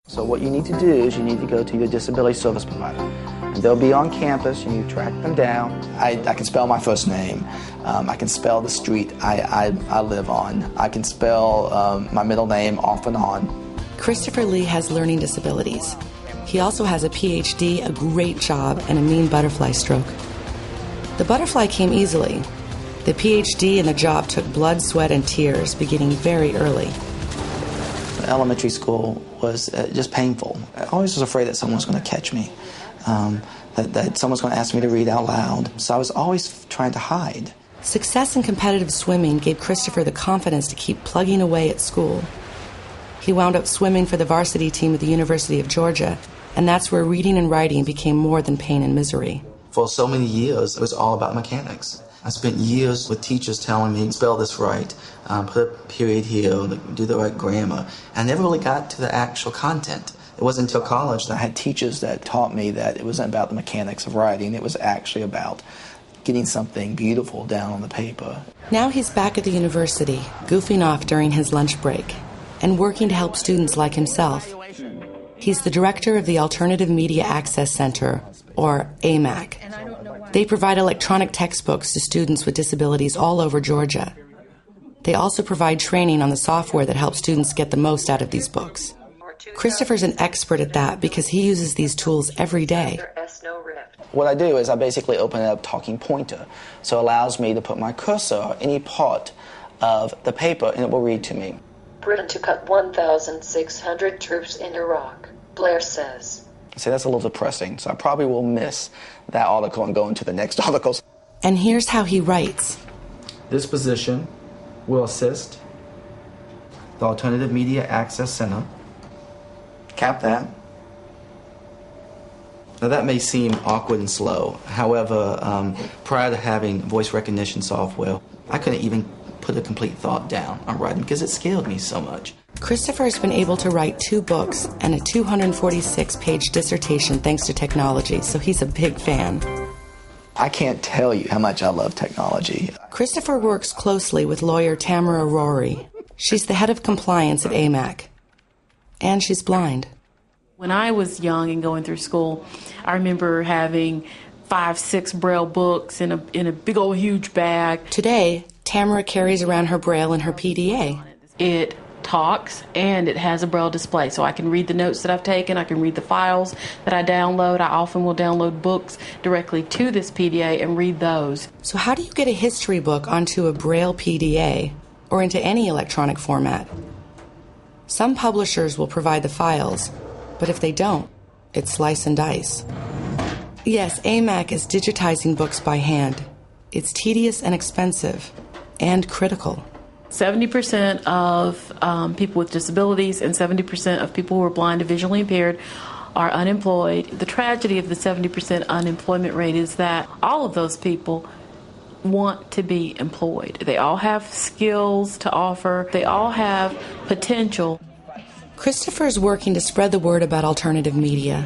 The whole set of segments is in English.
So what you need to do is you need to go to your disability service provider. And they'll be on campus, and you track them down. I can spell my first name. I can spell the street I live on. I can spell my middle name off and on. Christopher Lee has learning disabilities. He also has a PhD, a great job, and a mean butterfly stroke. The butterfly came easily. The PhD and the job took blood, sweat, and tears, beginning very early. Elementary school was just painful. I always was afraid that someone was going to catch me, that someone's going to ask me to read out loud. So I was always trying to hide. Success in competitive swimming gave Christopher the confidence to keep plugging away at school. He wound up swimming for the varsity team at the University of Georgia, and that's where reading and writing became more than pain and misery. For so many years, it was all about mechanics. I spent years with teachers telling me, spell this right, put a period here, do the right grammar. I never really got to the actual content. It wasn't until college that I had teachers that taught me that it wasn't about the mechanics of writing. It was actually about getting something beautiful down on the paper. Now he's back at the university, goofing off during his lunch break, and working to help students like himself. He's the director of the Alternative Media Access Center, or AMAC. They provide electronic textbooks to students with disabilities all over Georgia. They also provide training on the software that helps students get the most out of these books. Christopher's an expert at that because he uses these tools every day. What I do is I basically open up Talking Pointer, so it allows me to put my cursor on any part of the paper and it will read to me. Britain to cut 1,600 troops in Iraq, Blair says. See, that's a little depressing, so I probably will miss that article and go into the next articles. And here's how he writes. This position will assist the Alternative Media Access Center. Cap that. Now that may seem awkward and slow. However, prior to having voice recognition software, I couldn't even put a complete thought down on writing because it scared me so much. Christopher has been able to write 2 books and a 246-page dissertation thanks to technology, so he's a big fan. I can't tell you how much I love technology. Christopher works closely with lawyer Tamara Rory. She's the head of compliance at AMAC. And she's blind. When I was young and going through school, I remember having 5, 6 Braille books in a big old huge bag. Today, Tamara carries around her Braille and her PDA. It talks and it has a Braille display, so I can read the notes that I've taken, I can read the files that I download. I often will download books directly to this PDA and read those. So how do you get a history book onto a Braille PDA or into any electronic format? Some publishers will provide the files, but if they don't, it's slice and dice. Yes, AMAC is digitizing books by hand. It's tedious and expensive and critical. 70% of people with disabilities and 70% of people who are blind or visually impaired are unemployed. The tragedy of the 70% unemployment rate is that all of those people want to be employed. They all have skills to offer. They all have potential. Christopher is working to spread the word about alternative media.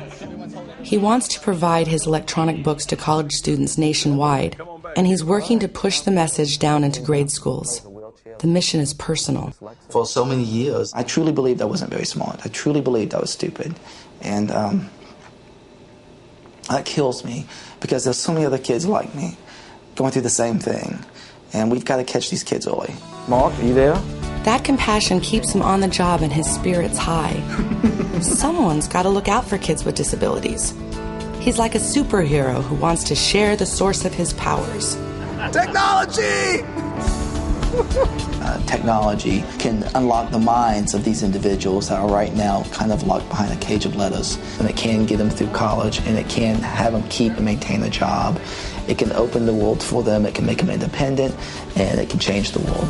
He wants to provide his electronic books to college students nationwide, and he's working to push the message down into grade schools. The mission is personal. For so many years, I truly believed I wasn't very smart. I truly believed I was stupid. And that kills me because there's so many other kids like me going through the same thing. And we've got to catch these kids early. Mark, are you there? That compassion keeps him on the job and his spirits high. Someone's got to look out for kids with disabilities. He's like a superhero who wants to share the source of his powers. Technology! Technology can unlock the minds of these individuals that are right now kind of locked behind a cage of letters. And it can get them through college, and it can have them keep and maintain a job. It can open the world for them, it can make them independent, and it can change the world.